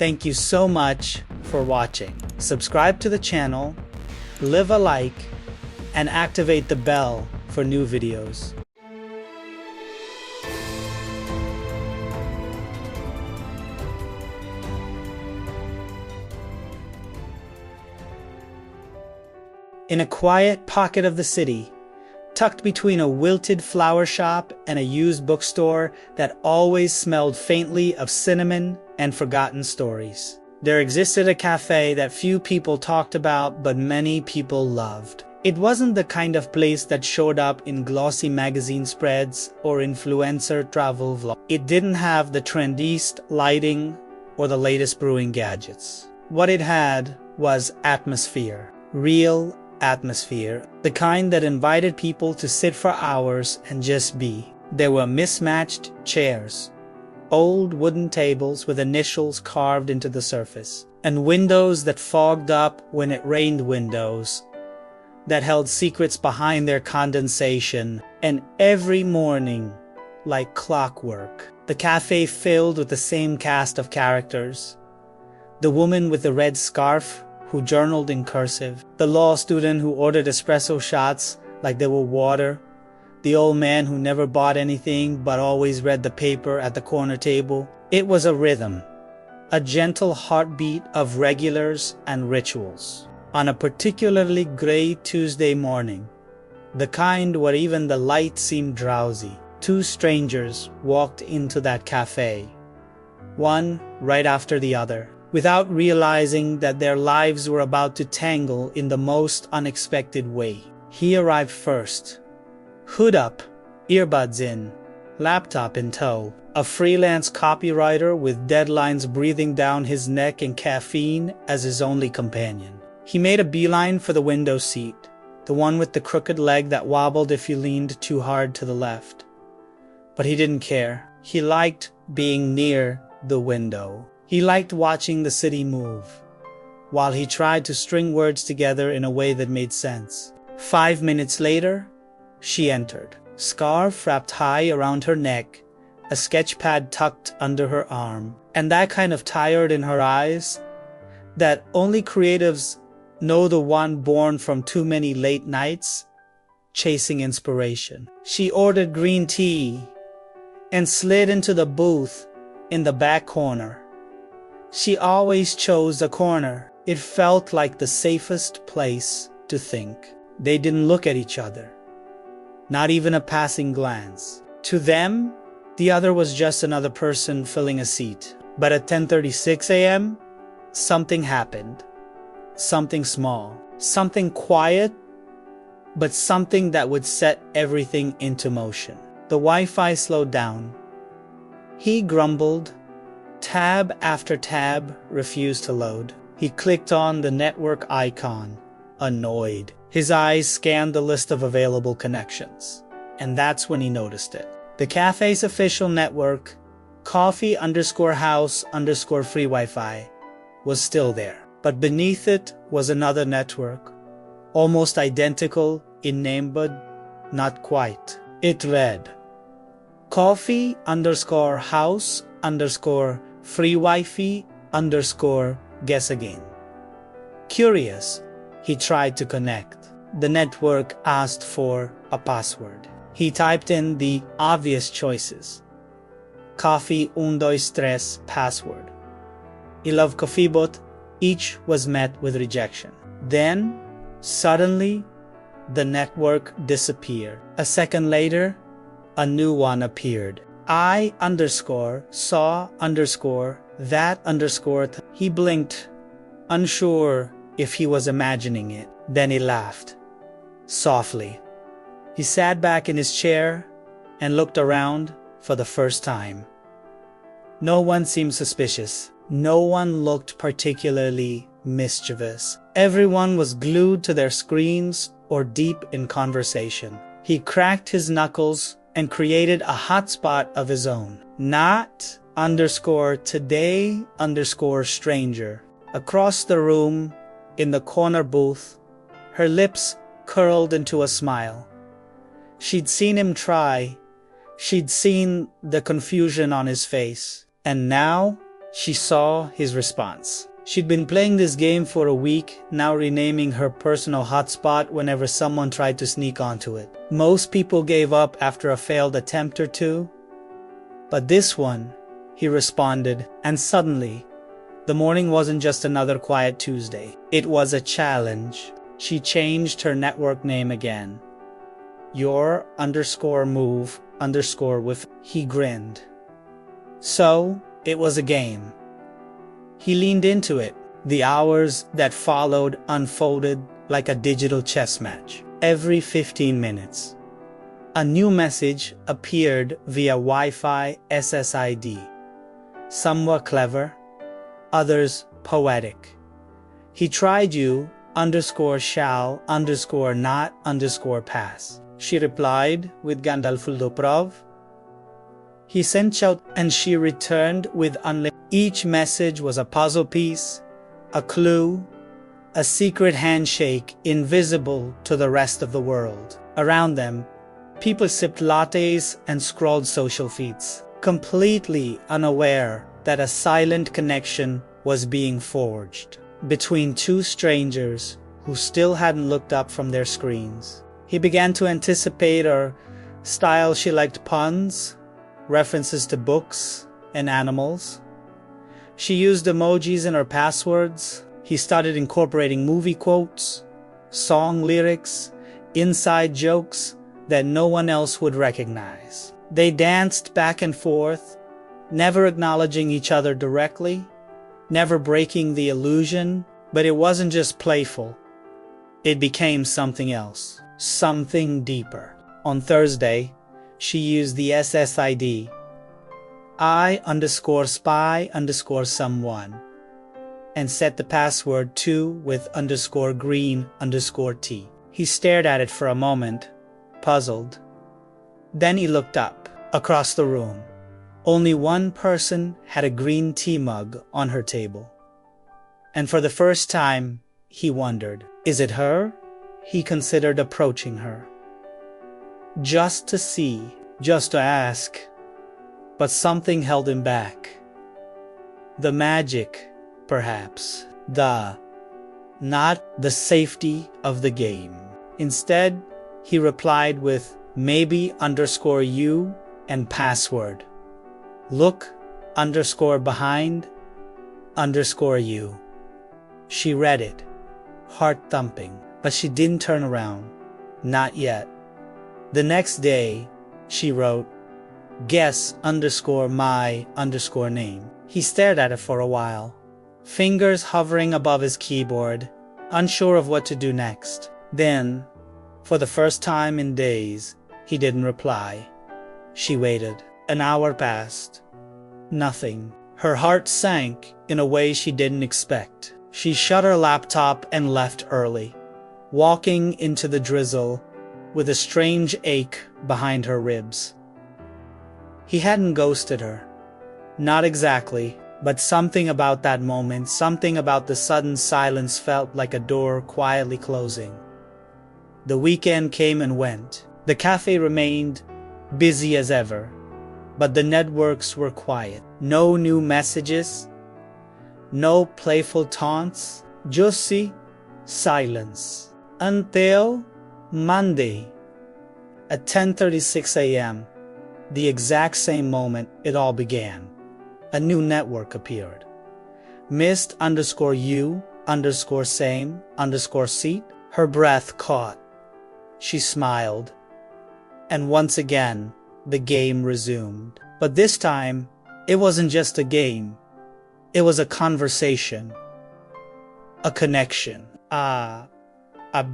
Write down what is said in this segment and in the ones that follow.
Thank you so much for watching. Subscribe to the channel, leave a like, and activate the bell for new videos. In a quiet pocket of the city, tucked between a wilted flower shop and a used bookstore that always smelled faintly of cinnamon and forgotten stories, there existed a cafe that few people talked about but many people loved. It wasn't the kind of place that showed up in glossy magazine spreads or influencer travel vlogs. It didn't have the trendiest lighting or the latest brewing gadgets. What it had was atmosphere. Real atmosphere. The kind that invited people to sit for hours and just be. There were mismatched chairs, old wooden tables with initials carved into the surface, and windows that fogged up when it rained, windows that held secrets behind their condensation. And every morning, like clockwork, the cafe filled with the same cast of characters. The woman with the red scarf who journaled in cursive, the law student who ordered espresso shots like they were water, the old man who never bought anything but always read the paper at the corner table. It was a rhythm, a gentle heartbeat of regulars and rituals. On a particularly gray Tuesday morning, the kind where even the light seemed drowsy, two strangers walked into that cafe, one right after the other, without realizing that their lives were about to tangle in the most unexpected way. He arrived first, hood up, earbuds in, laptop in tow, a freelance copywriter with deadlines breathing down his neck and caffeine as his only companion. He made a beeline for the window seat, the one with the crooked leg that wobbled if you leaned too hard to the left. But he didn't care. He liked being near the window. He liked watching the city move, while he tried to string words together in a way that made sense. 5 minutes later, she entered, scarf wrapped high around her neck, a sketch pad tucked under her arm, and that kind of tired in her eyes that only creatives know, the one born from too many late nights chasing inspiration. She ordered green tea and slid into the booth in the back corner. She always chose a corner. It felt like the safest place to think. They didn't look at each other, not even a passing glance. To them, the other was just another person filling a seat. But at 10:36 a.m., something happened. Something small, something quiet, but something that would set everything into motion. The Wi-Fi slowed down. He grumbled. Tab after tab refused to load. He clicked on the network icon, annoyed. His eyes scanned the list of available connections, and that's when he noticed it. The cafe's official network, coffee_house_free Wi-Fi, was still there. But beneath it was another network, almost identical in name but not quite. It read, coffee_house_free Wi-Fi_guess again. Curious, he tried to connect. The network asked for a password. He typed in the obvious choices. Coffee 123 password. I love coffee, but each was met with rejection. Then, suddenly, the network disappeared. A second later, a new one appeared. I_saw_that_. He blinked, unsure if he was imagining it. Then he laughed, softly. He sat back in his chair and looked around for the first time. No one seemed suspicious. No one looked particularly mischievous. Everyone was glued to their screens or deep in conversation. He cracked his knuckles and created a hotspot of his own. Not_today_stranger. Across the room, in the corner booth, her lips curled into a smile. She'd seen him try. She'd seen the confusion on his face. And now, She saw his response. She'd been playing this game for a week, now renaming her personal hotspot whenever someone tried to sneak onto it. Most people gave up after a failed attempt or two. But this one, he responded, and suddenly, the morning wasn't just another quiet Tuesday. It was a challenge. She changed her network name again. Your_move_with. He grinned. So, it was a game. He leaned into it. The hours that followed unfolded like a digital chess match. Every 15 minutes, a new message appeared via Wi-Fi SSID. Some were clever, others poetic. He tried you_shall_not_pass. She replied with Gandalful Doprov. He sent out and she returned with unlimited. Each message was a puzzle piece, a clue, a secret handshake invisible to the rest of the world. Around them, people sipped lattes and scrolled social feeds, completely unaware that a silent connection was being forged between two strangers who still hadn't looked up from their screens. He began to anticipate her style. She liked puns, references to books and animals. She used emojis in her passwords. He started incorporating movie quotes, song lyrics, inside jokes that no one else would recognize. They danced back and forth, never acknowledging each other directly, never breaking the illusion. But it wasn't just playful. It became something else, something deeper. On Thursday, she used the SSID I_spy_someone and set the password to_green_t. He stared at it for a moment, puzzled. Then he looked up, across the room. Only one person had a green tea mug on her table. And for the first time, he wondered, is it her? He considered approaching her. Just to see, just to ask. But something held him back. The magic, perhaps. Not the safety of the game. Instead, he replied with maybe_you and password. Look_behind_you. She read it, heart thumping, but she didn't turn around. Not yet. The next day, she wrote, guess_my_name. He stared at it for a while, fingers hovering above his keyboard, unsure of what to do next. Then, for the first time in days, he didn't reply. She waited. An hour passed. Nothing. Her heart sank in a way she didn't expect. She shut her laptop and left early, walking into the drizzle with a strange ache behind her ribs. He hadn't ghosted her. Not exactly, but something about that moment, something about the sudden silence felt like a door quietly closing. The weekend came and went. The cafe remained busy as ever, but the networks were quiet. No new messages, no playful taunts, just silence. Until Monday, at 10:36 a.m., the exact same moment it all began, a new network appeared. Mist_you_same_seat. Her breath caught. She smiled. And once again, the game resumed. But this time, it wasn't just a game. It was a conversation. A connection. A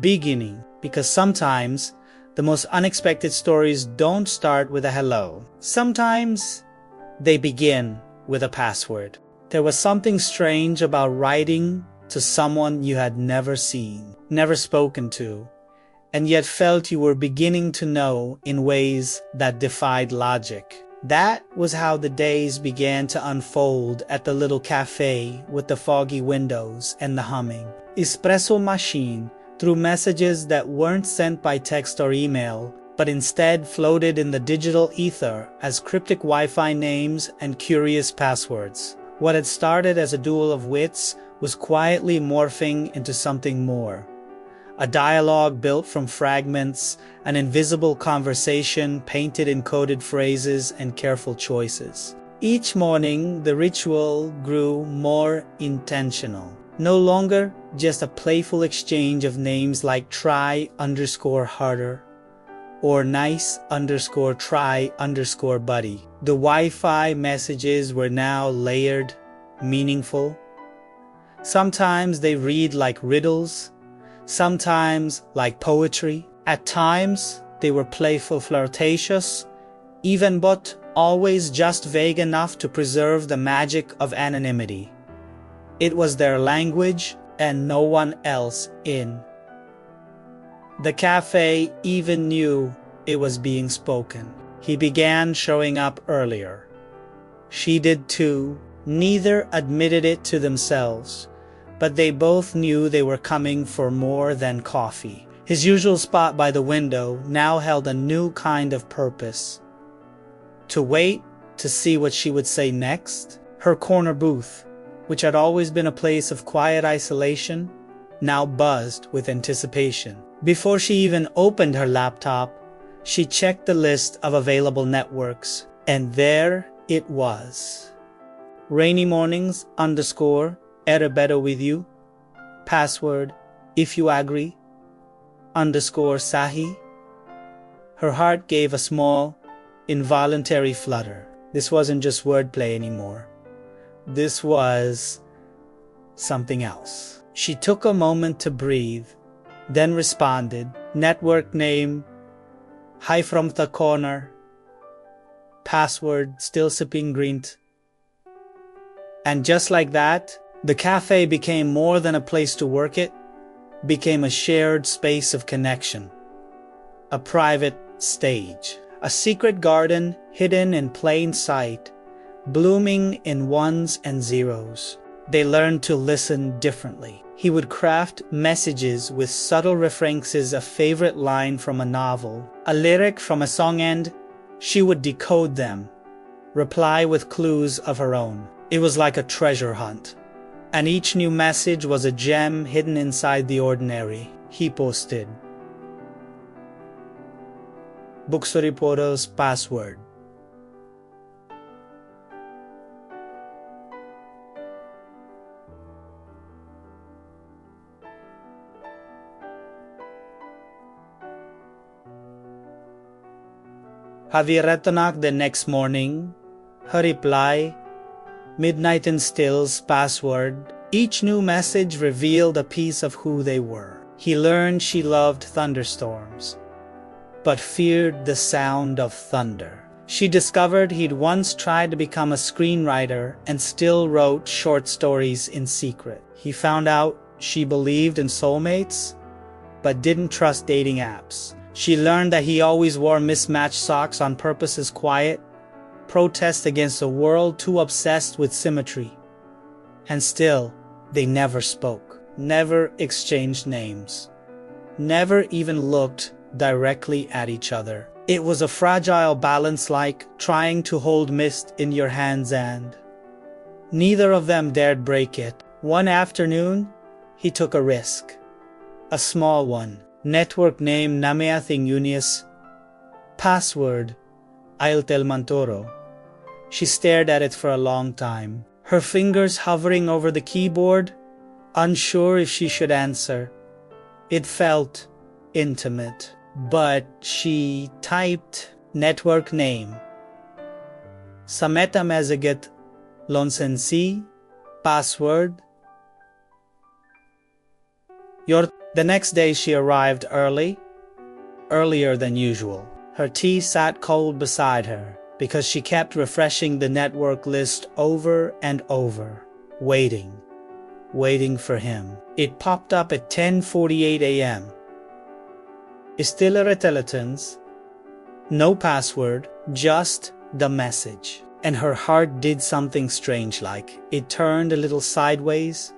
beginning. Because sometimes, the most unexpected stories don't start with a hello. Sometimes, they begin with a password. There was something strange about writing to someone you had never seen, never spoken to, and yet felt you were beginning to know in ways that defied logic. That was how the days began to unfold at the little cafe with the foggy windows and the humming espresso machine, through messages that weren't sent by text or email, but instead floated in the digital ether as cryptic Wi-Fi names and curious passwords. What had started as a duel of wits was quietly morphing into something more. A dialogue built from fragments, an invisible conversation painted in coded phrases and careful choices. Each morning, the ritual grew more intentional. No longer just a playful exchange of names like try_harder or nice_try_buddy. The Wi-Fi messages were now layered, meaningful. Sometimes they read like riddles, sometimes like poetry. At times, they were playful, flirtatious, even but always just vague enough to preserve the magic of anonymity. It was their language and no one else in. The cafe even knew it was being spoken. He began showing up earlier. She did too. Neither admitted it to themselves, but they both knew they were coming for more than coffee. His usual spot by the window now held a new kind of purpose. To wait to see what she would say next. Her corner booth, which had always been a place of quiet isolation, now buzzed with anticipation. Before she even opened her laptop, she checked the list of available networks, and there it was. Rainy mornings _era better with you. Password, if you agree, _Sahi. Her heart gave a small, involuntary flutter. This wasn't just wordplay anymore. This was something else. She took a moment to breathe, then responded, network name, hi from the corner, password, still sipping green. And just like that, the cafe became more than a place to work. It became a shared space of connection, a private stage, a secret garden hidden in plain sight, blooming in ones and zeros. They learned to listen differently. He would craft messages with subtle references, a favorite line from a novel, a lyric from a song, and she would decode them, reply with clues of her own. It was like a treasure hunt, and each new message was a gem hidden inside the ordinary. He posted, Bookstory Portal's password. Haviretanak the next morning, her reply, midnight and still's password. Each new message revealed a piece of who they were. He learned she loved thunderstorms, but feared the sound of thunder. She discovered he'd once tried to become a screenwriter and still wrote short stories in secret. He found out she believed in soulmates, but didn't trust dating apps. She learned that he always wore mismatched socks on purpose as quiet protest against a world too obsessed with symmetry. And still, they never spoke, never exchanged names, never even looked directly at each other. It was a fragile balance, like trying to hold mist in your hands, and neither of them dared break it. One afternoon, he took a risk. A small one. Network name Nameathing Unius. Password Ailtel Mantoro. She stared at it for a long time, her fingers hovering over the keyboard, unsure if she should answer. It felt intimate, but she typed network name. Sameta Mezaget Lonsensi. Password. The next day she arrived earlier than usual. Her tea sat cold beside her because she kept refreshing the network list over and over, waiting for him. It popped up at 10:48 a.m. Istillere Teletons, no password, just the message. And her heart did something strange, like it turned a little sideways,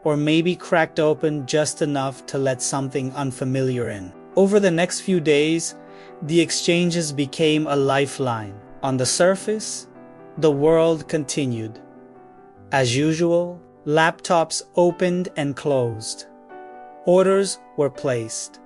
or maybe cracked open just enough to let something unfamiliar in. Over the next few days, the exchanges became a lifeline. On the surface, the world continued As usual, laptops opened and closed. Orders were placed.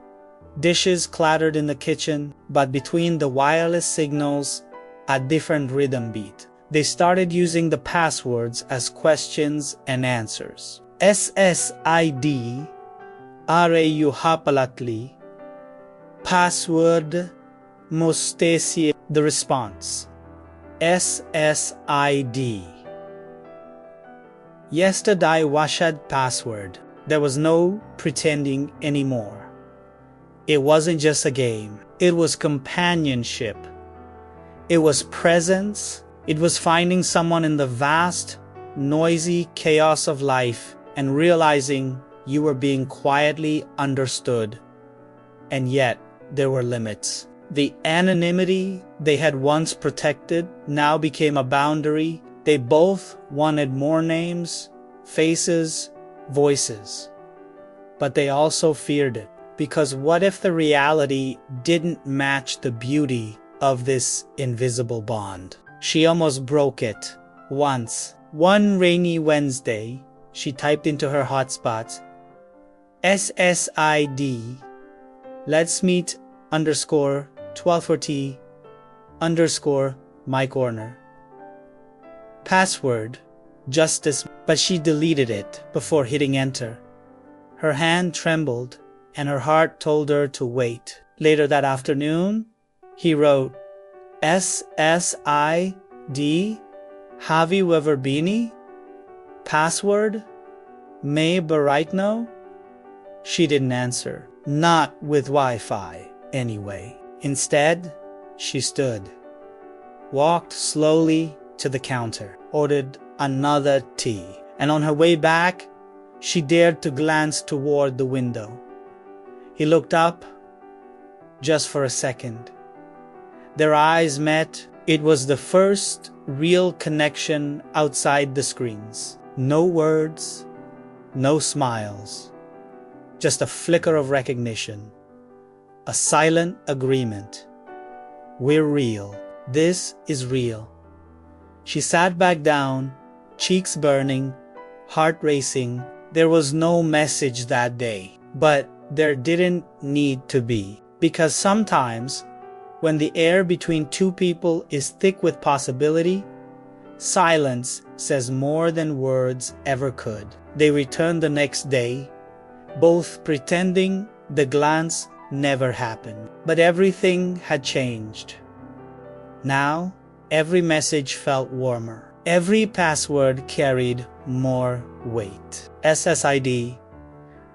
Dishes clattered in the kitchen, but between the wireless signals, a different rhythm beat. They started using the passwords as questions and answers. SSID, Hapalatli, password, Mostesi, the response. SSID. Yesterday washad password. There was no pretending anymore. It wasn't just a game. It was companionship. It was presence. It was finding someone in the vast, noisy chaos of life and realizing you were being quietly understood. And yet, there were limits. The anonymity they had once protected now became a boundary. They both wanted more names, faces, voices. But they also feared it, because what if the reality didn't match the beauty of this invisible bond? She almost broke it. Once, one rainy Wednesday, she typed into her hotspot, SSID, let's meet _ 1240 _ my corner. Password, justice, but she deleted it before hitting enter. Her hand trembled and her heart told her to wait. Later that afternoon, he wrote, SSID, have you ever been? Password, may right now? She didn't answer, not with Wi-Fi anyway. Instead, she stood, walked slowly to the counter, ordered another tea, and on her way back, she dared to glance toward the window. He looked up, just for a second. Their eyes met. It was the first real connection outside the screens. No words, no smiles, just a flicker of recognition, a silent agreement. We're real. This is real. She sat back down, cheeks burning, heart racing. There was no message that day, but there didn't need to be. Because sometimes, when the air between two people is thick with possibility, silence says more than words ever could. They returned the next day, both pretending the glance never happened. But everything had changed. Now, every message felt warmer. Every password carried more weight. SSID,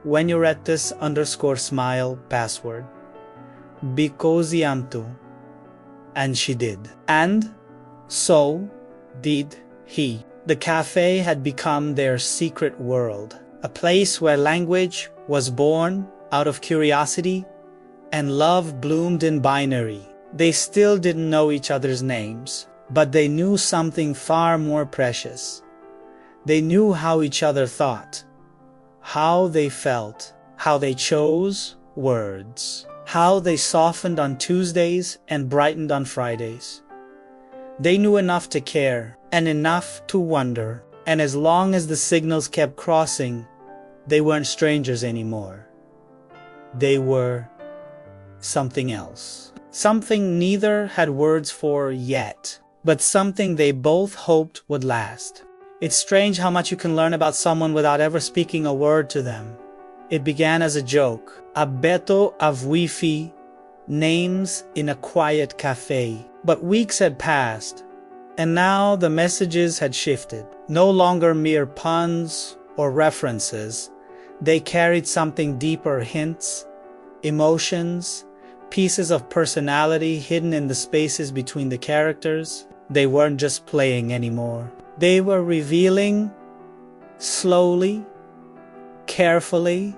when you're at this _smile password. Bikoziantu. And she did. And so did he. The cafe had become their secret world, a place where language was born out of curiosity and love bloomed in binary. They still didn't know each other's names, but they knew something far more precious. They knew how each other thought, how they felt, how they chose words, how they softened on Tuesdays and brightened on Fridays. They knew enough to care and enough to wonder, and as long as the signals kept crossing, they weren't strangers anymore. They were something else. Something neither had words for yet, but something they both hoped would last. It's strange how much you can learn about someone without ever speaking a word to them. It began as a joke, a beto of Wi-Fi, names in a quiet cafe. But weeks had passed, and now the messages had shifted. No longer mere puns or references. They carried something deeper: hints, emotions, pieces of personality hidden in the spaces between the characters. They weren't just playing anymore. They were revealing, slowly, carefully,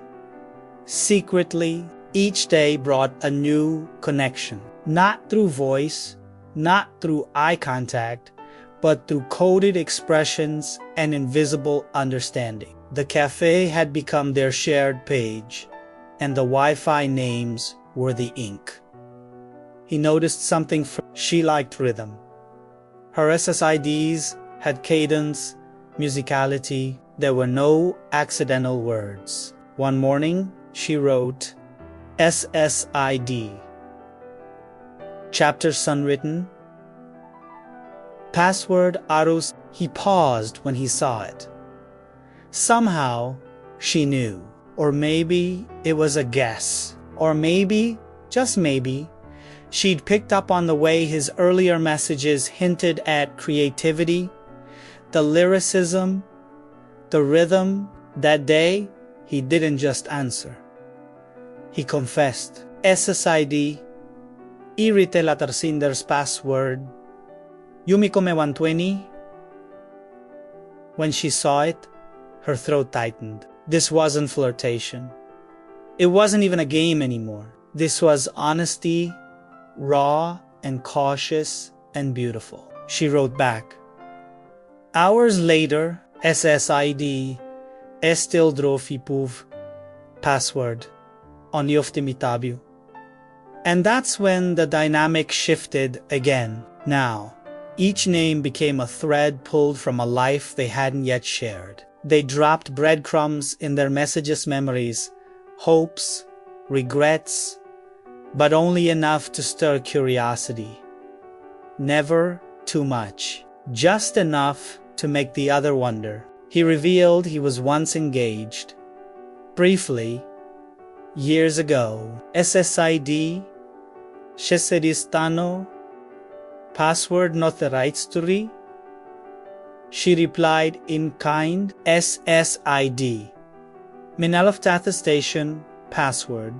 secretly. Each day brought a new connection, not through voice, not through eye contact, but through coded expressions and invisible understanding. The cafe had become their shared page, and the Wi-Fi names were the ink. He noticed something. She liked rhythm. Her SSIDs had cadence, musicality. There were no accidental words. One morning, she wrote SSID. Chapter sunwritten. Password Arus. He paused when he saw it. Somehow, she knew. Or maybe it was a guess. Or maybe, just maybe, she'd picked up on the way his earlier messages hinted at creativity, the lyricism, the rhythm. That day, he didn't just answer. He confessed. SSID, irite la tercinder's password, Yumiko me 120. When she saw it, her throat tightened. This wasn't flirtation. It wasn't even a game anymore. This was honesty, raw and cautious and beautiful. She wrote back. Hours later, SSID, Estil Drofipuv, password, Onioftimitabu. And that's when the dynamic shifted again. Now, each name became a thread pulled from a life they hadn't yet shared. They dropped breadcrumbs in their messages' memories, hopes, regrets, but only enough to stir curiosity. Never too much, just enough to make the other wonder. He revealed he was once engaged. Briefly, years ago. SSID, Shesedistano, password not the right story? She replied in kind, SSID. Minalaftatha station, password.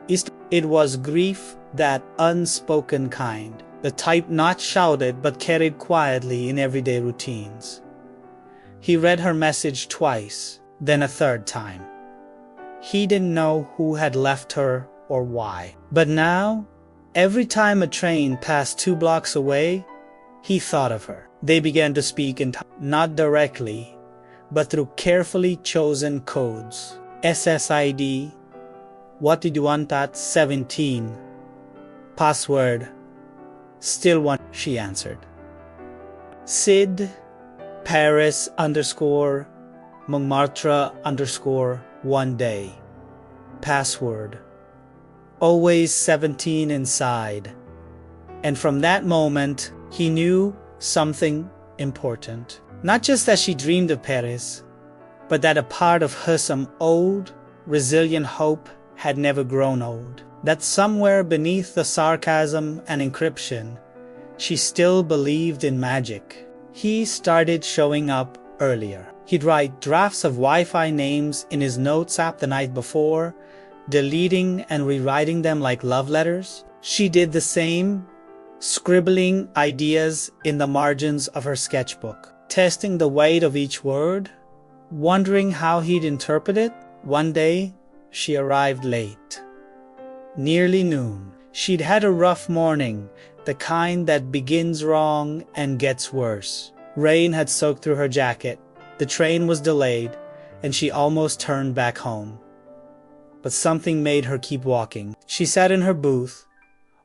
It was grief, that unspoken kind, the type not shouted but carried quietly in everyday routines. He read her message twice, then a third time. He didn't know who had left her or why. But now, every time a train passed 2 blocks away, he thought of her. They began to speak in not directly, but through carefully chosen codes. SSID, what did you want at 17? Password, still one, she answered. Sid, Paris _ Montmartre _ one day. Password, always 17 inside. And from that moment, he knew something important. Not just that she dreamed of Paris, but that a part of her, some old, resilient hope, had never grown old. That somewhere beneath the sarcasm and encryption, she still believed in magic. He started showing up earlier. He'd write drafts of Wi-Fi names in his notes app the night before, deleting and rewriting them like love letters. She did the same, scribbling ideas in the margins of her sketchbook, testing the weight of each word, wondering how he'd interpret it. One day, she arrived late. Nearly noon. She'd had a rough morning, the kind that begins wrong and gets worse. Rain had soaked through her jacket, the train was delayed, and she almost turned back home. But something made her keep walking. She sat in her booth,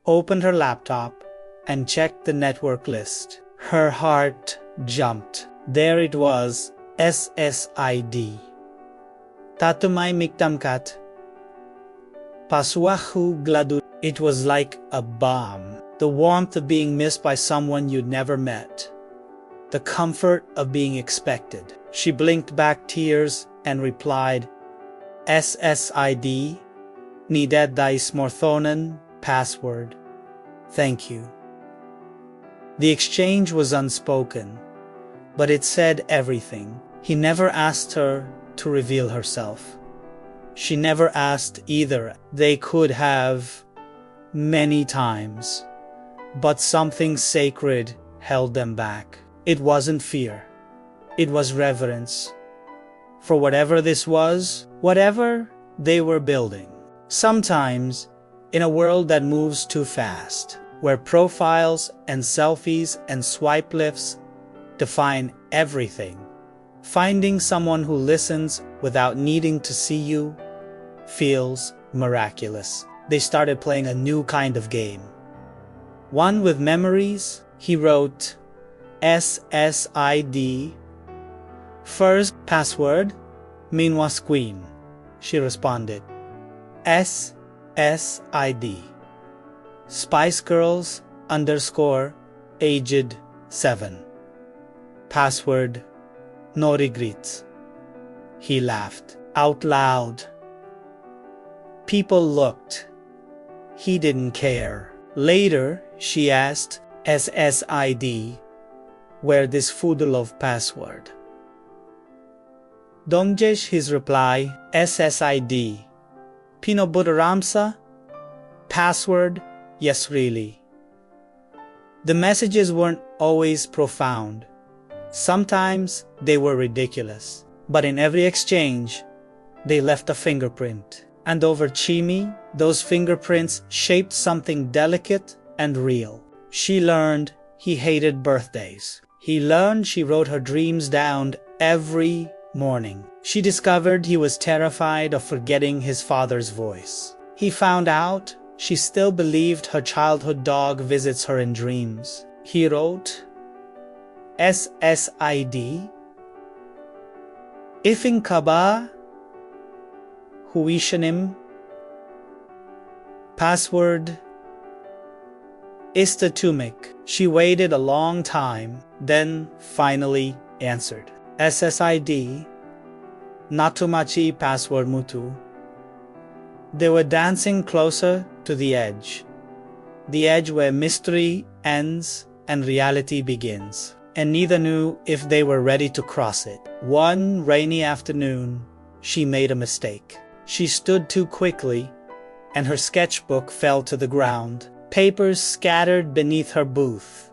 opened her laptop, and checked the network list. Her heart jumped. There it was, SSID. Tatumay miktamkat. Pasuahu gladu. It was like a bomb. The warmth of being missed by someone you'd never met. The comfort of being expected. She blinked back tears and replied, SSID, Nided Dice Morthonen, password. Thank you. The exchange was unspoken, but it said everything. He never asked her to reveal herself. She never asked either. They could have many times, but something sacred held them back. It wasn't fear. It was reverence. For whatever this was, whatever they were building. Sometimes, in a world that moves too fast, where profiles and selfies and swipe lifts define everything, finding someone who listens without needing to see you feels miraculous. They started playing a new kind of game. One with memories. He wrote SSID, First password, Minwas Queen, she responded. SSID. Spice Girls _ aged 7. Password, no regrets. He laughed out loud. People looked. He didn't care. Later, she asked SSID where this Fudulov password. Dongjesh his reply, SSID. Pino Buddharamsa? Password, yes really. The messages weren't always profound. Sometimes they were ridiculous. But in every exchange, they left a fingerprint. And over Chimi, those fingerprints shaped something delicate and real. She learned he hated birthdays. He learned she wrote her dreams down every morning. She discovered he was terrified of forgetting his father's voice. He found out she still believed her childhood dog visits her in dreams. He wrote, SSID, Ifing kaba, huishanim, password, Istatumik. She waited a long time, then finally answered. SSID, Natumachi password mutu. They were dancing closer to the edge where mystery ends and reality begins, and neither knew if they were ready to cross it. One rainy afternoon, she made a mistake. She stood too quickly, and her sketchbook fell to the ground. Papers scattered beneath her booth.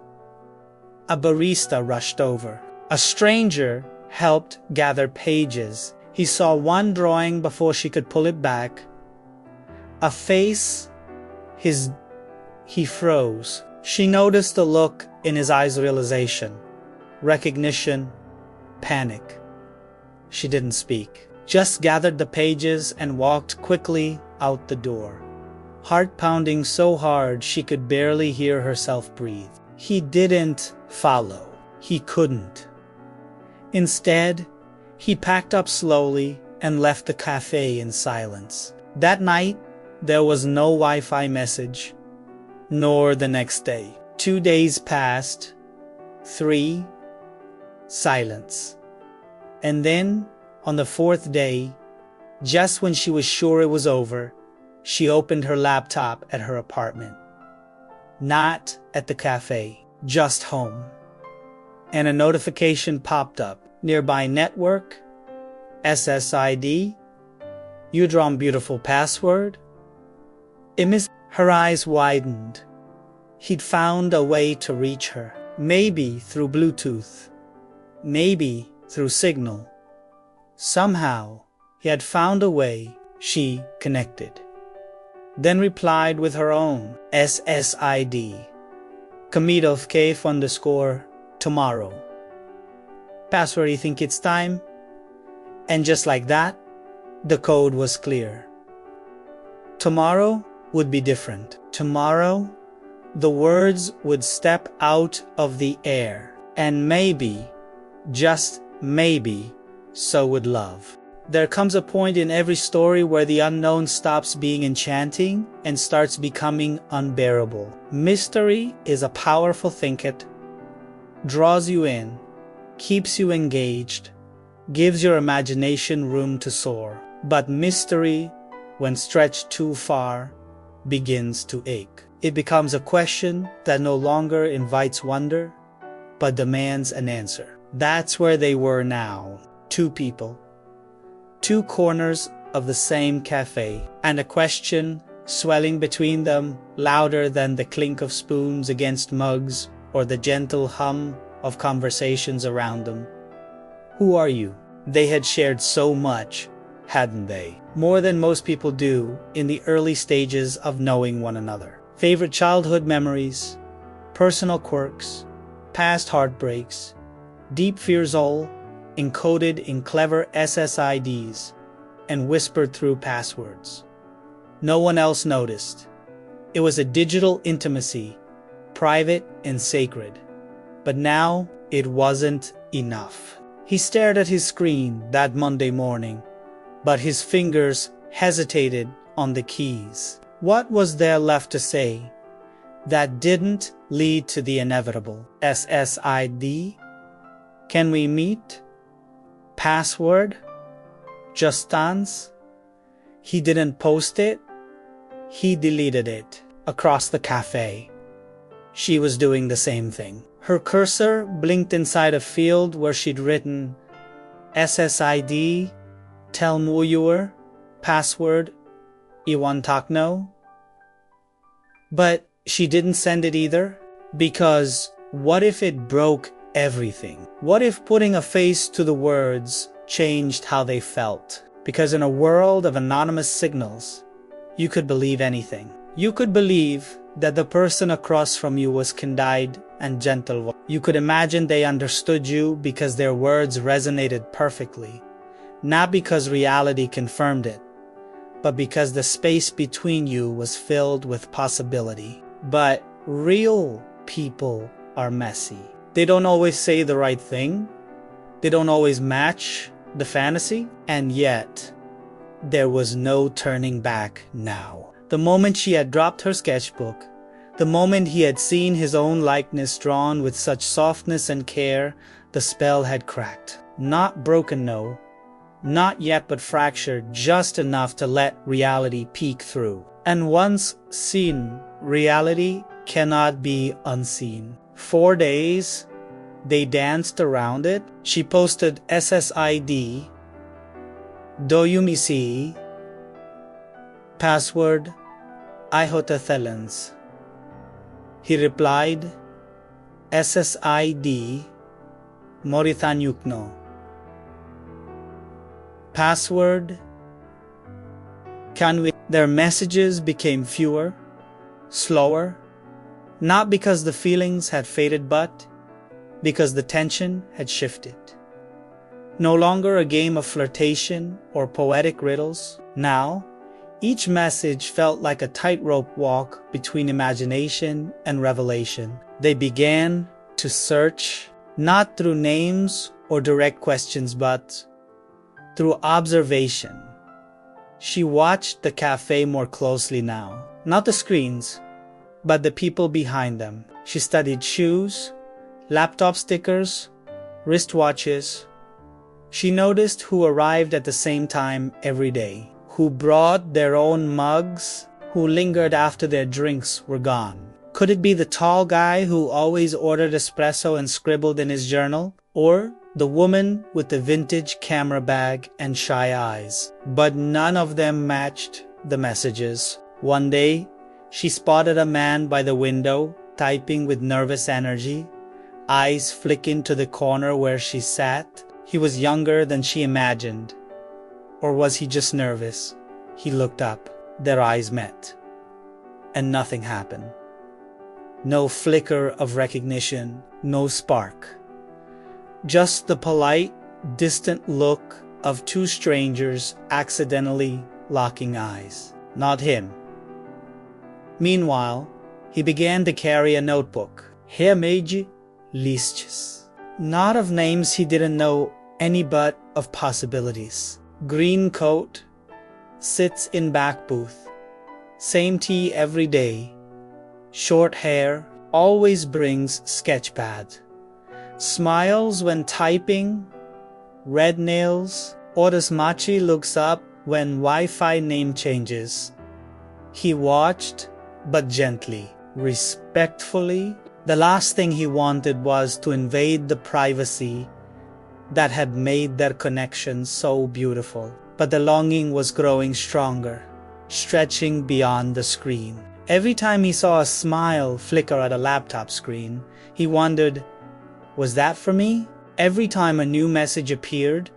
A barista rushed over. A stranger helped gather pages. He saw one drawing before she could pull it back. A face. He froze. She noticed the look in his eyes, realization, recognition, panic. She didn't speak, just gathered the pages and walked quickly out the door, heart pounding so hard she could barely hear herself breathe. He didn't follow. He couldn't. Instead, he packed up slowly and left the cafe in silence. That night, there was no Wi-Fi message, nor the next day. 2 days passed. 3. Silence. And then, on the 4th day, just when she was sure it was over, she opened her laptop at her apartment. Not at the cafe, just home. And a notification popped up. Nearby network, SSID, you drawn beautiful password. Her eyes widened. He'd found a way to reach her. Maybe through Bluetooth. Maybe through Signal. Somehow, he had found a way. She connected. Then replied with her own SSID. Kamidov Kf tomorrow. Password, you think it's time? And just like that, the code was clear. Tomorrow would be different. Tomorrow, the words would step out of the air. And maybe, just maybe, so would love. There comes a point in every story where the unknown stops being enchanting and starts becoming unbearable. Mystery is a powerful thinket, draws you in, keeps you engaged, gives your imagination room to soar. But mystery, when stretched too far, begins to ache. It becomes a question that no longer invites wonder, but demands an answer. That's where they were now. 2 people. 2 corners of the same cafe, and a question swelling between them louder than the clink of spoons against mugs or the gentle hum of conversations around them. Who are you? They had shared so much, hadn't they? More than most people do in the early stages of knowing one another. Favorite childhood memories, personal quirks, past heartbreaks, deep fears, all encoded in clever SSIDs and whispered through passwords. No one else noticed. It was a digital intimacy, private and sacred. But now it wasn't enough. He stared at his screen that Monday morning, but his fingers hesitated on the keys. What was there left to say that didn't lead to the inevitable? SSID? Can we meet? Password? Just dance? He didn't post it. He deleted it across the cafe. She was doing the same thing. Her cursor blinked inside a field where she'd written SSID, tell mo you were, password, Iwan Takno. But she didn't send it either, because what if it broke everything? What if putting a face to the words changed how they felt? Because in a world of anonymous signals, you could believe anything. You could believe that the person across from you was candid and gentle. You could imagine they understood you because their words resonated perfectly, not because reality confirmed it, but because the space between you was filled with possibility. But real people are messy. They don't always say the right thing. They don't always match the fantasy. And yet, there was no turning back now. The moment she had dropped her sketchbook, the moment he had seen his own likeness drawn with such softness and care, the spell had cracked. Not broken, no. Not yet, but fractured just enough to let reality peek through. And once seen, reality cannot be unseen. 4 days, they danced around it. She posted SSID, do you me see? Password, Ihota Thelens. He replied, SSID, Moritanyukno. Password, can we? Their messages became fewer, slower, not because the feelings had faded, but because the tension had shifted. No longer a game of flirtation or poetic riddles. Now, each message felt like a tightrope walk between imagination and revelation. They began to search, not through names or direct questions, but through observation. She watched the cafe more closely now. Not the screens, but the people behind them. She studied shoes, laptop stickers, wristwatches. She noticed who arrived at the same time every day, who brought their own mugs, who lingered after their drinks were gone. Could it be the tall guy who always ordered espresso and scribbled in his journal? Or the woman with the vintage camera bag and shy eyes? But none of them matched the messages. One day, she spotted a man by the window, typing with nervous energy, eyes flicking to the corner where she sat. He was younger than she imagined. Or was he just nervous? He looked up. Their eyes met. And nothing happened. No flicker of recognition, no spark. Just the polite, distant look of two strangers accidentally locking eyes. Not him. Meanwhile, he began to carry a notebook. Remédio listas. Not of names he didn't know any, but of possibilities. Green coat, sits in back booth. Same tea every day. Short hair, always brings sketchpad. Smiles when typing. Red nails. Orasmachi looks up when Wi-Fi name changes. He watched, but gently, respectfully. The last thing he wanted was to invade the privacy that had made their connection so beautiful. But the longing was growing stronger, stretching beyond the screen. Every time he saw a smile flicker at a laptop screen, he wondered, was that for me? Every time a new message appeared,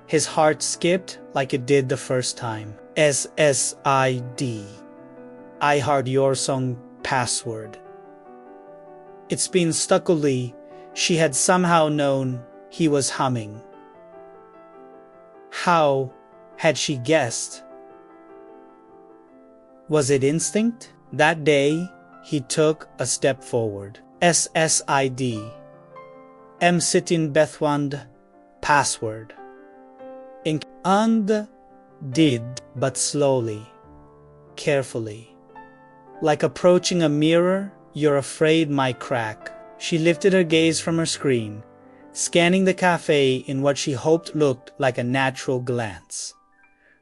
his heart skipped like it did the first time. SSID. I heard your song, password. It's been stuckily, she had somehow known he was humming. How had she guessed? Was it instinct? That day, he took a step forward. SSID. M. Sitin Bethwand, Password. And did, but slowly, carefully. Like approaching a mirror you're afraid might crack. She lifted her gaze from her screen, scanning the cafe in what she hoped looked like a natural glance.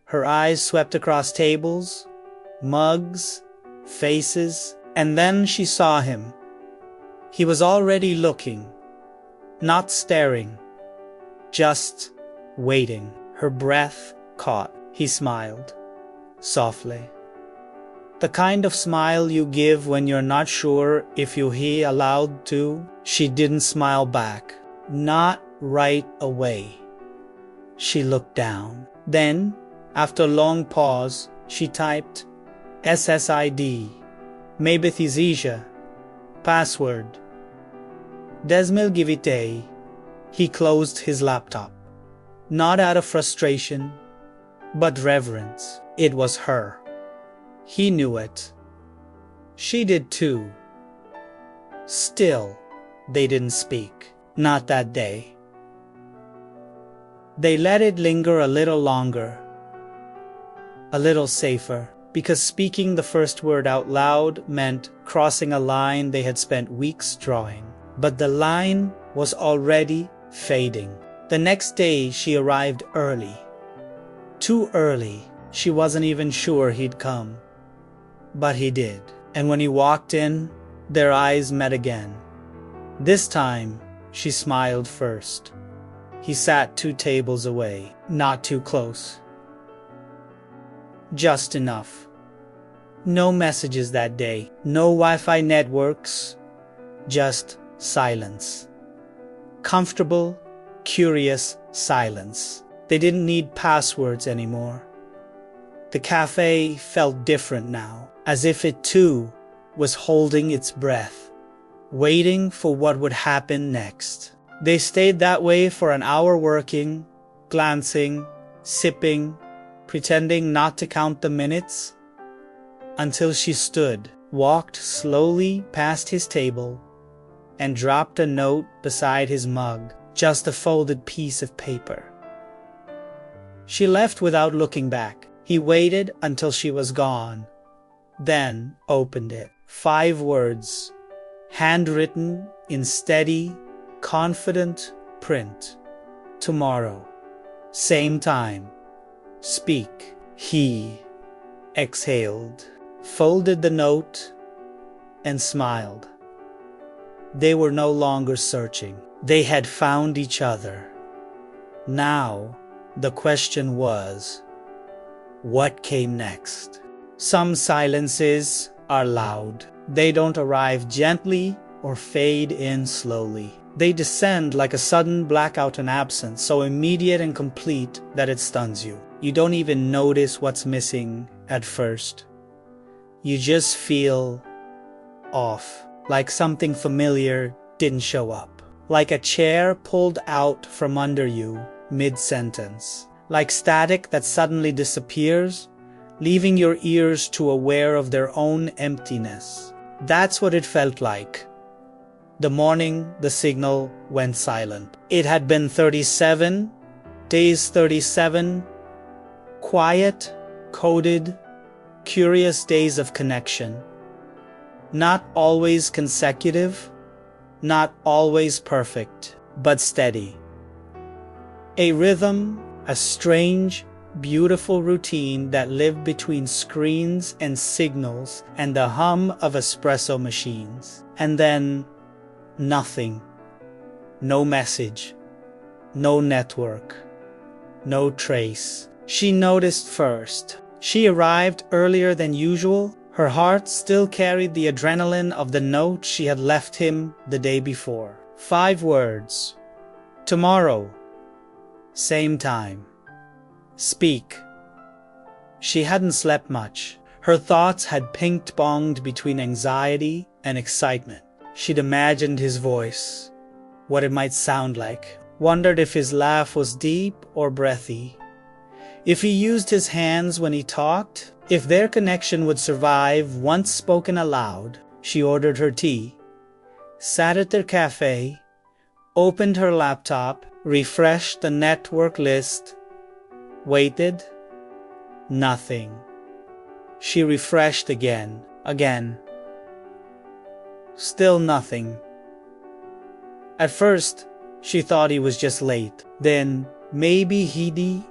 Her eyes swept across tables, mugs, faces, and then she saw him. He was already looking, not staring, just waiting. Her breath caught. He smiled, softly. The kind of smile you give when you're not sure if you'll be allowed to. She didn't smile back. Not right away. She looked down. Then, after a long pause, she typed SSID, Mabithizisha, password. Desmilgivite. He closed his laptop. Not out of frustration, but reverence. It was her. He knew it. She did too. Still, they didn't speak. Not that day. They let it linger a little longer. A little safer, because speaking the first word out loud meant crossing a line they had spent weeks drawing. But the line was already fading. The next day she arrived early. Too early. She wasn't even sure he'd come. But he did. And when he walked in, their eyes met again. This time, she smiled first. He sat 2 tables away, not too close. Just enough. No messages that day, no Wi-Fi networks, just silence. Comfortable, curious silence. They didn't need passwords anymore. The cafe felt different now, as if it too was holding its breath, waiting for what would happen next. They stayed that way for an hour working, glancing, sipping, pretending not to count the minutes, until she stood, walked slowly past his table, and dropped a note beside his mug, just a folded piece of paper. She left without looking back. He waited until she was gone, then opened it. 5 words, handwritten in steady, confident print. Tomorrow, same time. Speak. He exhaled, folded the note, and smiled. They were no longer searching. They had found each other. Now, the question was, what came next? Some silences are loud. They don't arrive gently or fade in slowly. They descend like a sudden blackout and absence, so immediate and complete that it stuns you. You don't even notice what's missing at first. You just feel off, like something familiar didn't show up. Like a chair pulled out from under you mid-sentence. Like static that suddenly disappears, leaving your ears too aware of their own emptiness. That's what it felt like. The morning the signal went silent. It had been 37 days, 37 quiet, coded, curious days of connection. Not always consecutive, not always perfect, but steady. A rhythm, a strange, beautiful routine that lived between screens and signals and the hum of espresso machines. And then, nothing. No message. No network. No trace. She noticed first. She arrived earlier than usual. Her heart still carried the adrenaline of the note she had left him the day before. 5 words. Tomorrow. Same time. Speak. She hadn't slept much. Her thoughts had ping-ponged between anxiety and excitement. She'd imagined his voice, what it might sound like, wondered if his laugh was deep or breathy, if he used his hands when he talked, if their connection would survive once spoken aloud. She ordered her tea, sat at their cafe, opened her laptop, refreshed the network list, waited, nothing. She refreshed again. Still nothing. At first, she thought he was just late. Then, maybe he'd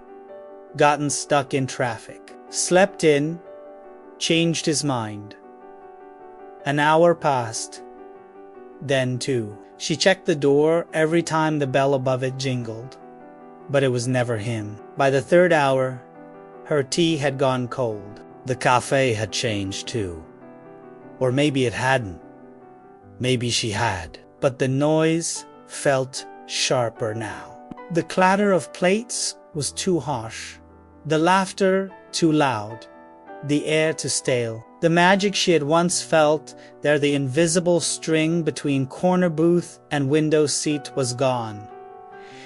gotten stuck in traffic. Slept in, changed his mind. An hour passed. Then two. She checked the door every time the bell above it jingled. But it was never him. By the third hour, her tea had gone cold. The café had changed too. Or maybe it hadn't. Maybe she had. But the noise felt sharper now. The clatter of plates was too harsh. The laughter too loud. The air too stale. The magic she had once felt there, the invisible string between corner booth and window seat, was gone.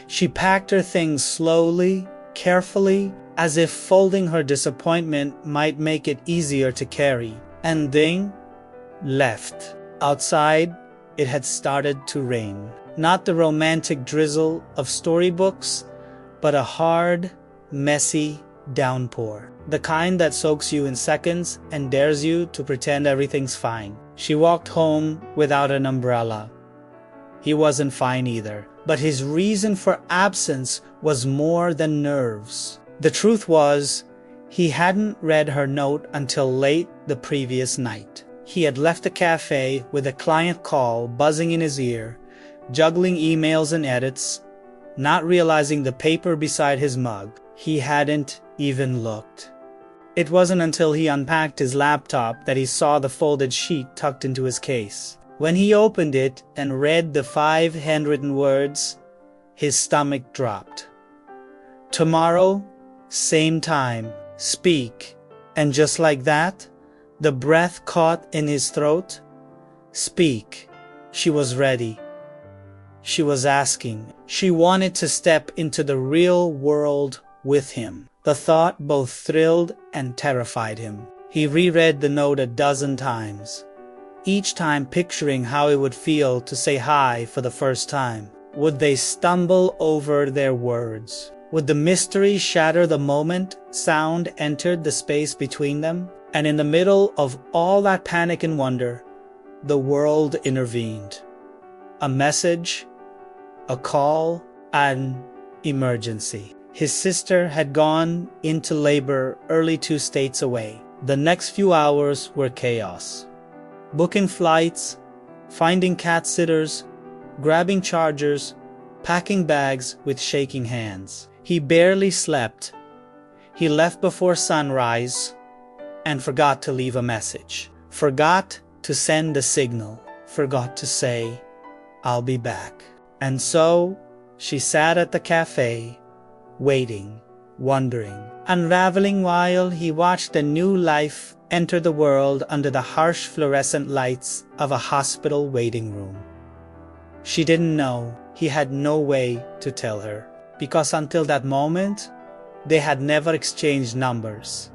She packed her things slowly, carefully, as if folding her disappointment might make it easier to carry, and then left. Outside, it had started to rain. Not the romantic drizzle of storybooks, but a hard, messy downpour. The kind that soaks you in seconds and dares you to pretend everything's fine. She walked home without an umbrella. He wasn't fine either, but his reason for absence was more than nerves. The truth was, he hadn't read her note until late the previous night. He had left the cafe with a client call buzzing in his ear, juggling emails and edits, not realizing the paper beside his mug. He hadn't even looked. It wasn't until he unpacked his laptop that he saw the folded sheet tucked into his case. When he opened it and read the 5 handwritten words, his stomach dropped. Tomorrow, same time, speak. And just like that, the breath caught in his throat. Speak. She was ready. She was asking. She wanted to step into the real world with him. The thought both thrilled and terrified him. He reread the note a dozen times, each time picturing how it would feel to say hi for the first time. Would they stumble over their words? Would the mystery shatter the moment sound entered the space between them? And in the middle of all that panic and wonder, the world intervened. A message, a call, an emergency. His sister had gone into labor early 2 states away. The next few hours were chaos. Booking flights, finding cat sitters, grabbing chargers, packing bags with shaking hands. He barely slept. He left before sunrise and forgot to leave a message. Forgot to send a signal. Forgot to say, "I'll be back." And so she sat at the cafe, waiting, wondering, unraveling while he watched a new life enter the world under the harsh fluorescent lights of a hospital waiting room. She didn't know. He had no way to tell her, because until that moment, they had never exchanged numbers,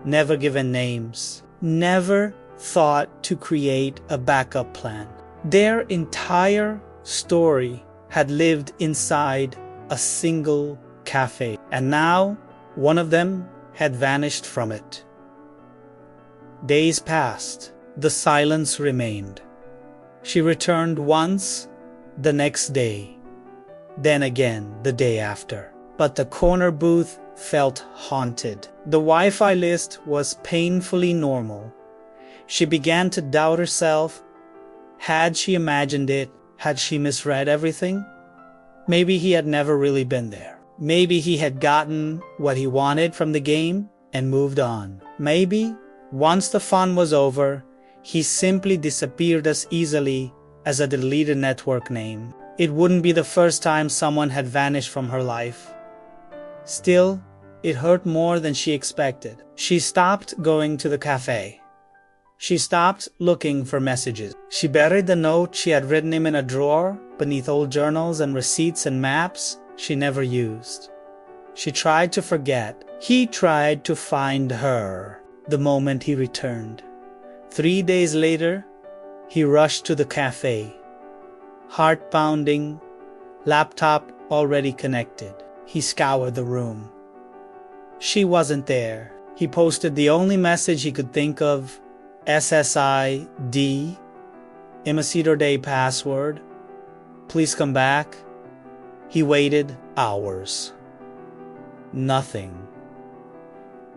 never given names, never thought to create a backup plan. Their entire story had lived inside a single cafe, and now one of them had vanished from it. Days passed. The silence remained. She returned once, the next day, then again the day after. But the corner booth felt haunted. The Wi-Fi list was painfully normal. She began to doubt herself. Had she imagined it? Had she misread everything? Maybe he had never really been there. Maybe he had gotten what he wanted from the game and moved on. Maybe, once the fun was over, he simply disappeared as easily as a deleted network name. It wouldn't be the first time someone had vanished from her life. Still, it hurt more than she expected. She stopped going to the cafe. She stopped looking for messages. She buried the note she had written him in a drawer beneath old journals and receipts and maps she never used. She tried to forget. He tried to find her the moment he returned. 3 days later, he rushed to the cafe. Heart pounding, laptop already connected. He scoured the room. She wasn't there. He posted the only message he could think of, SSID, Immersive Day password. Please come back. He waited hours. Nothing.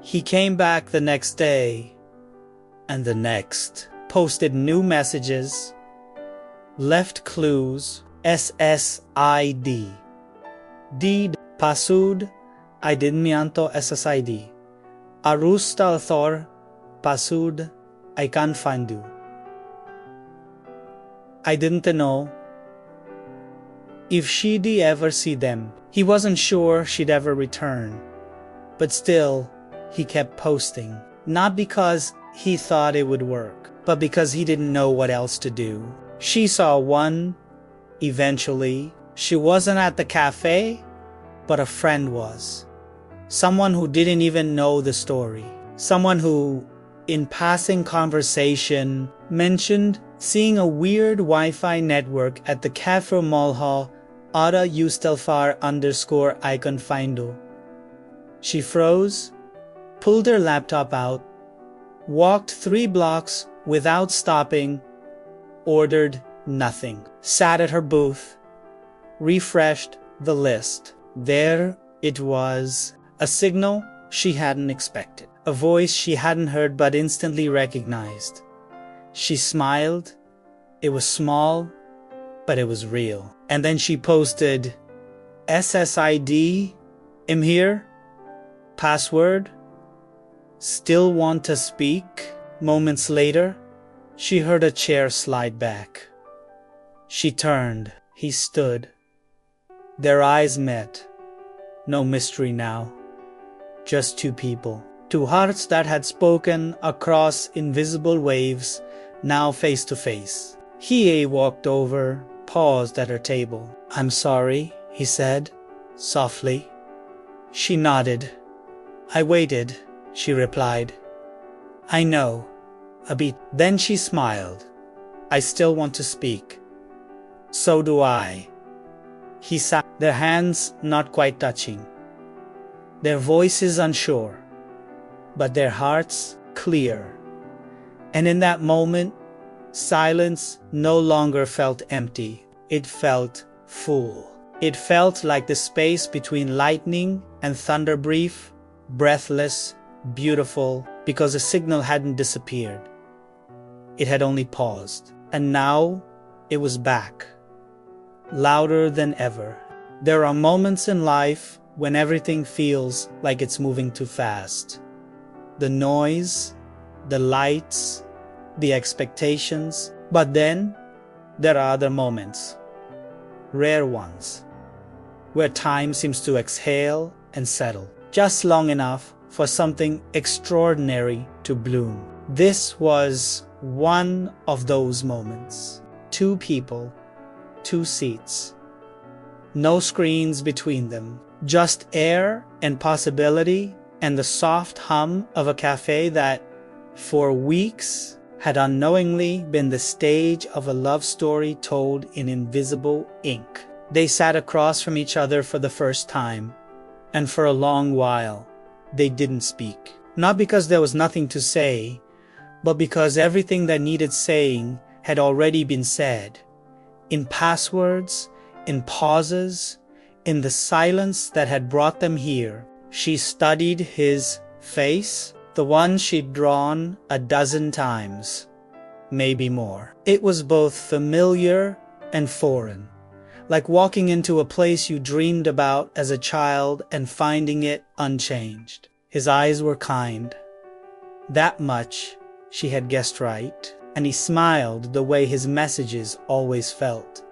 He came back the next day, and the next, posted new messages, left clues, SSID. D. Pasud, I didn't mianto SSID. Arustal Thor, Pasud, I can't find you. I didn't know if she'd ever see them. He wasn't sure she'd ever return. But still, he kept posting. Not because he thought it would work, but because he didn't know what else to do. She saw one, eventually. She wasn't at the cafe, but a friend was. Someone who didn't even know the story. Someone who, in passing conversation, mentioned seeing a weird Wi-Fi network at the cafe Malha Ada Ustelfar _icon findo. She froze, pulled her laptop out, walked 3 blocks without stopping, ordered nothing, sat at her booth, refreshed the list. There it was, a signal she hadn't expected, a voice she hadn't heard but instantly recognized. She smiled. It was small, but it was real. And then she posted, SSID, I'm here, password, still want to speak. Moments later, she heard a chair slide back. She turned. He stood. Their eyes met. No mystery now. Just 2 people. 2 hearts that had spoken across invisible waves, now face to face. He walked over, paused at her table. I'm sorry, he said, softly. She nodded. I waited, she replied. I know, a bit. Then she smiled. I still want to speak. So do I. He sat, their hands not quite touching. Their voices unsure, but their hearts clear. And in that moment, silence no longer felt empty. It felt full. It felt like the space between lightning and thunder, brief, breathless, beautiful, because the signal hadn't disappeared. It had only paused. And now it was back, louder than ever. There are moments in life when everything feels like it's moving too fast. The noise, the lights, the expectations. But then there are other moments, rare ones, where time seems to exhale and settle, just long enough for something extraordinary to bloom. This was one of those moments. 2 people, 2 seats. No screens between them, just air and possibility and the soft hum of a cafe that, for weeks, had unknowingly been the stage of a love story told in invisible ink. They sat across from each other for the first time, and for a long while, they didn't speak. Not because there was nothing to say, but because everything that needed saying had already been said. In passwords, in pauses, in the silence that had brought them here. She studied his face, the one she'd drawn a dozen times, maybe more. It was both familiar and foreign, like walking into a place you dreamed about as a child and finding it unchanged. His eyes were kind. That much she had guessed right, and he smiled the way his messages always felt.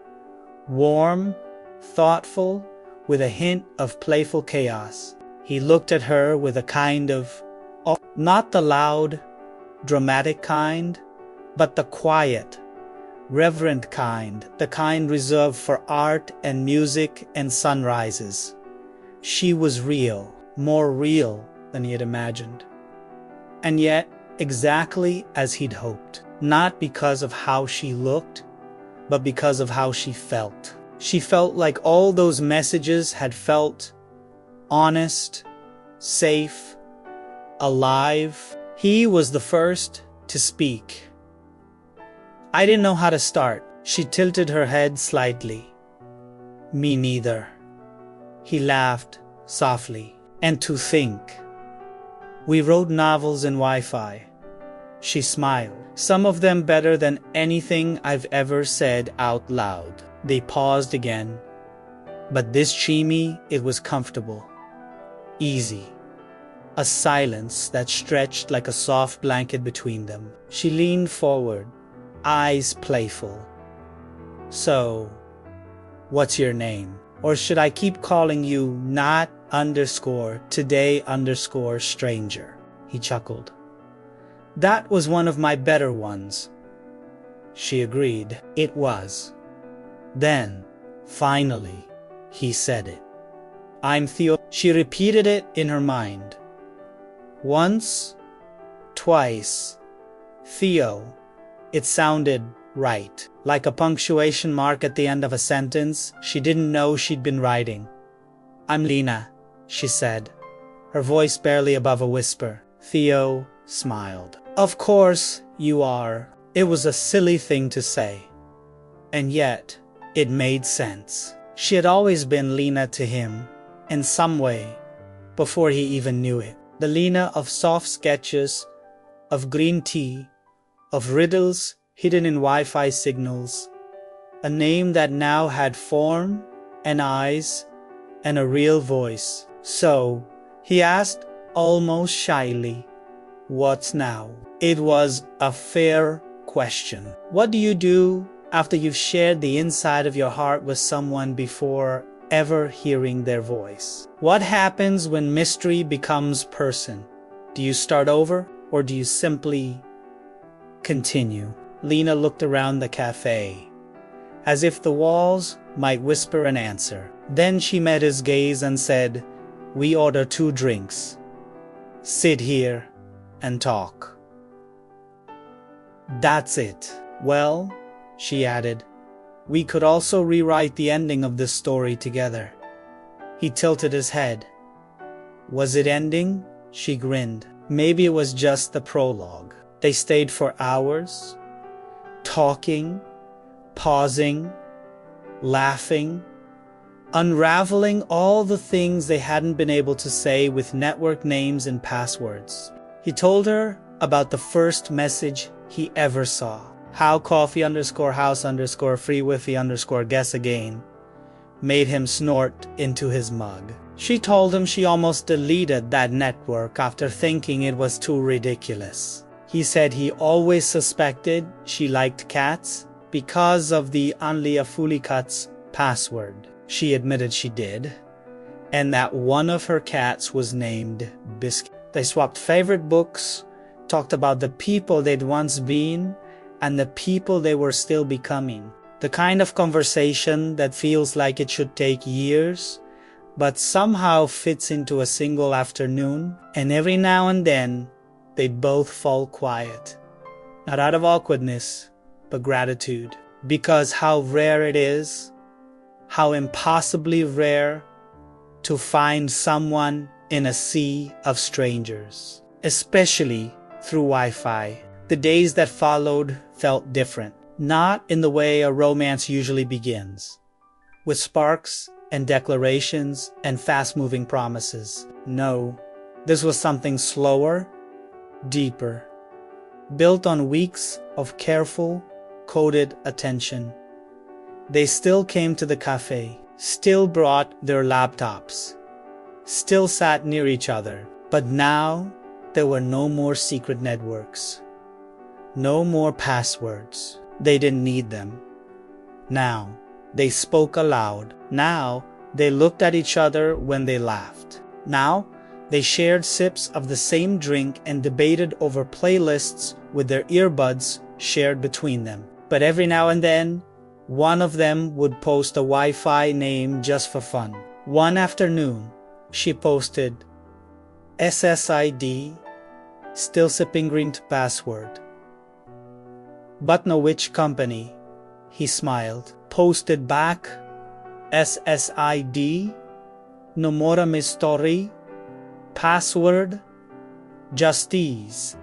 Warm, thoughtful, with a hint of playful chaos. He looked at her with a kind of awe, not the loud, dramatic kind, but the quiet, reverent kind, the kind reserved for art and music and sunrises. She was real, more real than he had imagined. And yet, exactly as he'd hoped. Not because of how she looked, but because of how she felt. She felt like all those messages had felt honest, safe, alive. He was the first to speak. I didn't know how to start. She tilted her head slightly. Me neither. He laughed softly. And to think. We wrote novels in Wi-Fi. She smiled. Some of them better than anything I've ever said out loud. They paused again. But this Chimi, it was comfortable. Easy. A silence that stretched like a soft blanket between them. She leaned forward, eyes playful. So, what's your name? Or should I keep calling you not_today_stranger? He chuckled. That was one of my better ones. She agreed. It was. Then, finally, he said it. I'm Theo. She repeated it in her mind. Once, twice, Theo. It sounded right. Like a punctuation mark at the end of a sentence she didn't know she'd been writing. I'm Lena, she said, her voice barely above a whisper. Theo smiled. Of course you are. It was a silly thing to say. And yet, it made sense. She had always been Lena to him, in some way, before he even knew it. The Lena of soft sketches, of green tea, of riddles hidden in Wi-Fi signals, a name that now had form and eyes and a real voice. So, he asked almost shyly, what's now? It was a fair question. What do you do after you've shared the inside of your heart with someone before ever hearing their voice? What happens when mystery becomes person? Do you start over or do you simply continue? Lena looked around the cafe, as if the walls might whisper an answer. Then she met his gaze and said, we order 2 drinks. Sit here and talk. That's it. Well, she added, we could also rewrite the ending of this story together. He tilted his head. Was it ending? She grinned. Maybe it was just the prologue. They stayed for hours, talking, pausing, laughing, unraveling all the things they hadn't been able to say with network names and passwords. He told her about the first message he ever saw. How coffee_house_free Wi-Fi_guess again made him snort into his mug. She told him she almost deleted that network after thinking it was too ridiculous. He said he always suspected she liked cats because of the Anliafulikats password. She admitted she did, and that one of her cats was named Biscuit. They swapped favorite books, talked about the people they'd once been, and the people they were still becoming. The kind of conversation that feels like it should take years, but somehow fits into a single afternoon, and every now and then, they'd both fall quiet. Not out of awkwardness, but gratitude. Because how rare it is, how impossibly rare, to find someone in a sea of strangers. Especially through Wi-Fi. The days that followed felt different. Not in the way a romance usually begins, with sparks and declarations and fast-moving promises. No, this was something slower, deeper, built on weeks of careful, coded attention. They still came to the cafe, still brought their laptops, still sat near each other, but now there were no more secret networks, no more passwords. They didn't need them. Now, they spoke aloud. Now, they looked at each other when they laughed. Now, they shared sips of the same drink and debated over playlists with their earbuds shared between them. But every now and then, one of them would post a Wi-Fi name just for fun. One afternoon, she posted SSID, still sipping green password. But no which company, he smiled, posted back SSID, Nomora Mystery, Password, Justice.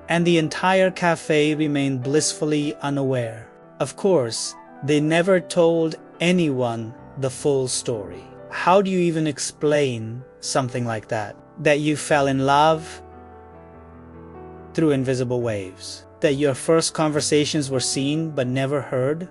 And the entire cafe remained blissfully unaware. Of course, they never told anyone the full story. How do you even explain something like that? That you fell in love through invisible waves? That your first conversations were seen but never heard?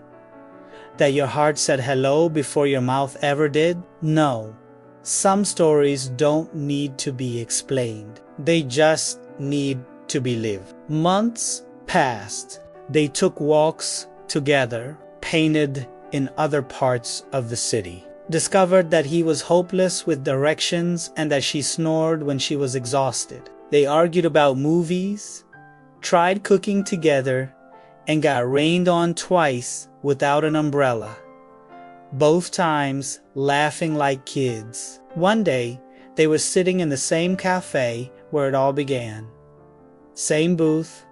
That your heart said hello before your mouth ever did? No. Some stories don't need to be explained. They just need to be lived. Months passed. They took walks together, painted in other parts of the city. Discovered that he was hopeless with directions and that she snored when she was exhausted. They argued about movies, tried cooking together, and got rained on twice without an umbrella. Both times laughing like kids. One day, they were sitting in the same cafe where it all began. Same booth,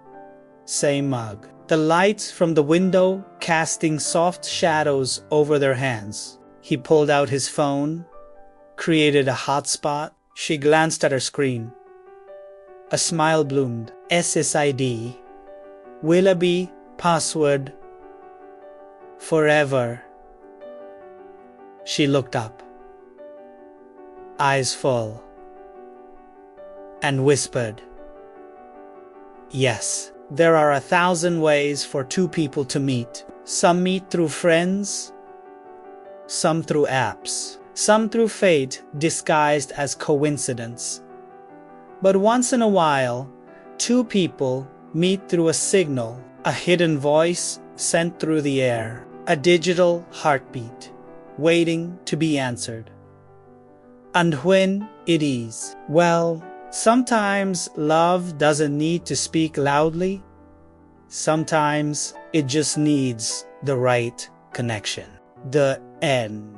same mug. The lights from the window casting soft shadows over their hands. He pulled out his phone, created a hotspot. She glanced at her screen. A smile bloomed. SSID, Willoughby, password, forever. She looked up, eyes full, and whispered, "Yes, there are 1,000 ways for two people to meet. Some meet through friends, some through apps, some through fate disguised as coincidence. But once in a while, two people meet through a signal, a hidden voice sent through the air, a digital heartbeat, waiting to be answered. And when it is, well, sometimes love doesn't need to speak loudly. Sometimes it just needs the right connection." The end.